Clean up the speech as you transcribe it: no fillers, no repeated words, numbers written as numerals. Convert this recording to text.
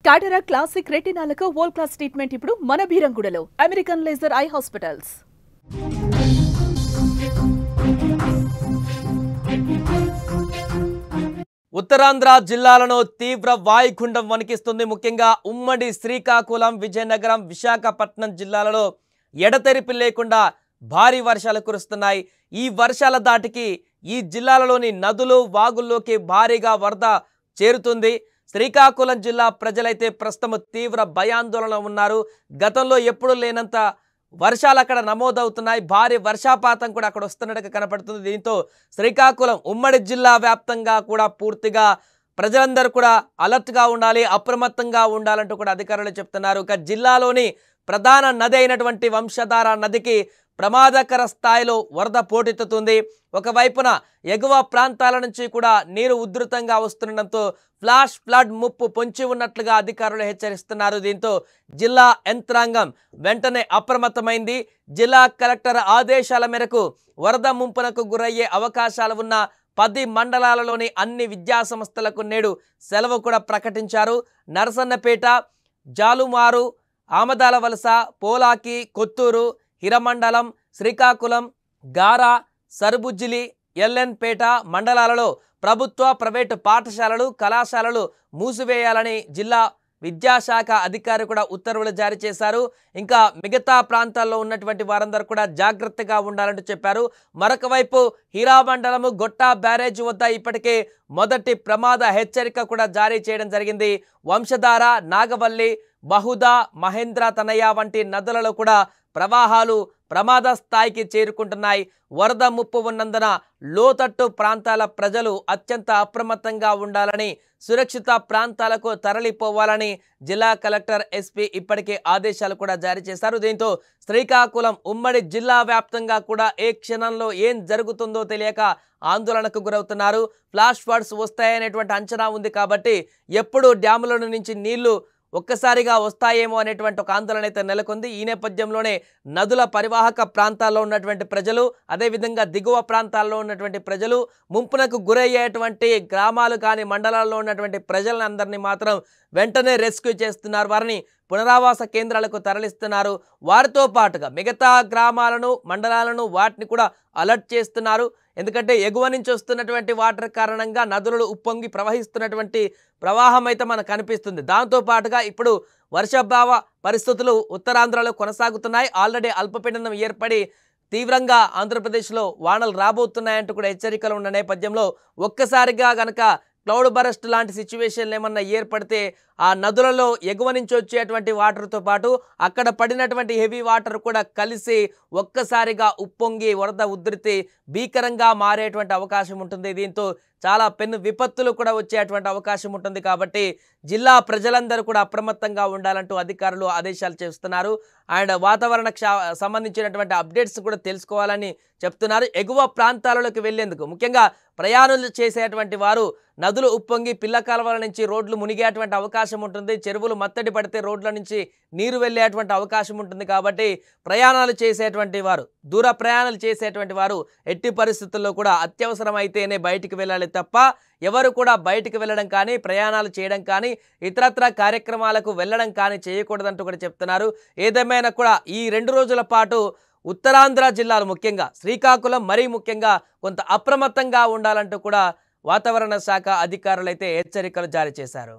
Cataract classic రెటినాలకు world class treatment ఇప్పుడు మన బీరంగూడలో American laser eye hospitals. Uttarandhra జిల్లాలను తీవ్ర వాయుగుండం వణికిస్తుంది. ముఖ్యంగా ఉమ్మడి శ్రీకాకుళం, విజయనగరం, విశాఖపట్నం జిల్లాలలో ఎడతెరిపి లేకుండా భారీ వర్షాలు కురుస్తున్నాయి. ఈ వర్షాల దాటికి ఈ జిల్లాలలోని నదులు, వాగుల్లోకి భారీగా వరద చేరుతుంది. శ్రీకాకుళం జిల్లా ప్రజలైతే ప్రస్తుతం తీవ్ర భయాందోళనలో ఉన్నారు. గతంలో ఎప్పుడూ లేనంత వర్షాలు అక్కడ నమోదవుతున్నాయి. భారీ వర్షపాతం కూడా అక్కడ వస్తున్నట్టుగా కనపడుతుంది. దీంతో శ్రీకాకుళం ఉమ్మడి జిల్లా వ్యాప్తంగా కూడా పూర్తిగా ప్రజలందరూ కూడా అలర్ట్గా ఉండాలి, అప్రమత్తంగా ఉండాలంటూ కూడా అధికారులు చెప్తున్నారు. ఇక జిల్లాలోని ప్రధాన నది అయినటువంటి వంశధార నదికి ప్రమాదకర స్థాయిలో వరద పోటెత్తుతుంది. ఒకవైపున ఎగువ ప్రాంతాల నుంచి కూడా నీరు ఉధృతంగా వస్తుండటంతో ఫ్లాష్ ఫ్లడ్ ముప్పు పొంచి ఉన్నట్లుగా అధికారులు హెచ్చరిస్తున్నారు. దీంతో జిల్లా యంత్రాంగం వెంటనే అప్రమత్తమైంది. జిల్లా కలెక్టర్ ఆదేశాల మేరకు వరద ముంపునకు గురయ్యే అవకాశాలు ఉన్న 10 మండలాలలోని అన్ని విద్యా సంస్థలకు నేడు సెలవు కూడా ప్రకటించారు. నరసన్నపేట, జాలుమారు, ఆమదాల వలస, పోలాకి, కొత్తూరు, హిరమండలం, శ్రీకాకుళం, గారా, సరుబుజ్జిలి, ఎల్ఎన్పేట మండలాలలో ప్రభుత్వ, ప్రైవేటు పాఠశాలలు, కళాశాలలు మూసివేయాలని జిల్లా విద్యాశాఖ అధికారి కూడా ఉత్తర్వులు జారీ చేశారు. ఇంకా మిగతా ప్రాంతాల్లో ఉన్నటువంటి వారందరూ కూడా జాగ్రత్తగా ఉండాలంటూ చెప్పారు. మరొక వైపు హీరా మండలము గొట్టా బ్యారేజ్ వద్ద ఇప్పటికే మొదటి ప్రమాద హెచ్చరిక కూడా జారీ చేయడం జరిగింది. వంశధార, నాగవల్లి, బహుదా, మహేంద్ర తనయ వంటి నదులలో కూడా ప్రవాహాలు ప్రమాద స్థాయికి చేరుకుంటున్నాయి. వరద ముప్పు ఉన్నందున లోతట్టు ప్రాంతాల ప్రజలు అత్యంత అప్రమత్తంగా ఉండాలని, సురక్షిత ప్రాంతాలకు తరలిపోవాలని జిల్లా కలెక్టర్, ఎస్పీ ఇప్పటికే ఆదేశాలు కూడా జారీ చేశారు. దీంతో శ్రీకాకుళం ఉమ్మడి జిల్లా వ్యాప్తంగా కూడా ఏ క్షణంలో ఏం జరుగుతుందో తెలియక ఆందోళనకు గురవుతున్నారు. ఫ్లాష్ ఫ్లడ్స్ వస్తాయనేటువంటి అంచనా ఉంది కాబట్టి ఎప్పుడు డ్యాముల నుంచి నీళ్లు ఒక్కసారిగా వస్తాయేమో అనేటువంటి ఒక ఆందోళన అయితే నెలకొంది. ఈ నేపథ్యంలోనే నదుల పరివాహక ప్రాంతాల్లో ఉన్నటువంటి ప్రజలు, అదేవిధంగా దిగువ ప్రాంతాల్లో ఉన్నటువంటి ప్రజలు, ముంపునకు గురయ్యేటువంటి గ్రామాలు కానీ మండలాల్లో ఉన్నటువంటి ప్రజలందరినీ మాత్రం వెంటనే రెస్క్యూ చేస్తున్నారు. వారిని పునరావాస కేంద్రాలకు తరలిస్తున్నారు. వారితో పాటుగా మిగతా గ్రామాలను, మండలాలను వాటిని కూడా అలర్ట్ చేస్తున్నారు. ఎందుకంటే ఎగువ నుంచి వస్తున్నటువంటి వాటర్ కారణంగా నదులు ఉప్పొంగి ప్రవహిస్తున్నటువంటి ప్రవాహం అయితే మనకు కనిపిస్తుంది. దాంతో పాటుగా ఇప్పుడు వర్షాభావ పరిస్థితులు ఉత్తరాంధ్రలో కొనసాగుతున్నాయి. ఆల్రెడీ అల్పపీడనం ఏర్పడి తీవ్రంగా ఆంధ్రప్రదేశ్లో వానలు రాబోతున్నాయంటూ కూడా హెచ్చరికలు ఉన్న నేపథ్యంలో ఒక్కసారిగా గనక క్లౌడ్ బరస్ట్ లాంటి సిచ్యువేషన్లు ఏమన్నా ఏర్పడితే ఆ నదులలో ఎగువ నుంచి వచ్చేటువంటి వాటర్తో పాటు అక్కడ పడినటువంటి హెవీ వాటర్ కూడా కలిసి ఒక్కసారిగా ఉప్పొంగి వరద ఉధృతి భీకరంగా మారేటువంటి అవకాశం ఉంటుంది. దీంతో చాలా పెను విపత్తులు కూడా వచ్చేటువంటి అవకాశం ఉంటుంది. కాబట్టి జిల్లా ప్రజలందరూ కూడా అప్రమత్తంగా ఉండాలంటూ అధికారులు ఆదేశాలు చేస్తున్నారు. అండ్ వాతావరణ సంబంధించినటువంటి అప్డేట్స్ కూడా తెలుసుకోవాలని చెప్తున్నారు. ఎగువ ప్రాంతాలలోకి వెళ్లేందుకు ముఖ్యంగా ప్రయాణాలు చేసేటువంటి వారు నదులు ఉప్పొంగి పిల్ల కాలువల నుంచి రోడ్లు మునిగేటువంటి అవకాశం ఉంటుంది. చెరువులు మత్తడి పడితే రోడ్ల నుంచి నీరు వెళ్ళేటువంటి అవకాశం ఉంటుంది. కాబట్టి ప్రయాణాలు చేసేటువంటి వారు, దూర ప్రయాణాలు చేసేటువంటి వారు ఎట్టి పరిస్థితుల్లో కూడా అత్యవసరం అయితేనే బయటికి వెళ్ళాలి తప్ప ఎవరు కూడా బయటికి వెళ్ళడం కానీ, ప్రయాణాలు చేయడం కానీ, ఇతరత్ర కార్యక్రమాలకు వెళ్ళడం కానీ చేయకూడదంటూ కూడా చెప్తున్నారు. ఏదేమైనా కూడా ఈ 2 రోజుల పాటు ఉత్తరాంధ్ర జిల్లాలు ముఖ్యంగా శ్రీకాకుళం మరీ ముఖ్యంగా కొంత అప్రమత్తంగా ఉండాలంటూ కూడా వాతావరణ శాఖ అధికారులు అయితే హెచ్చరికలు జారీ చేశారు.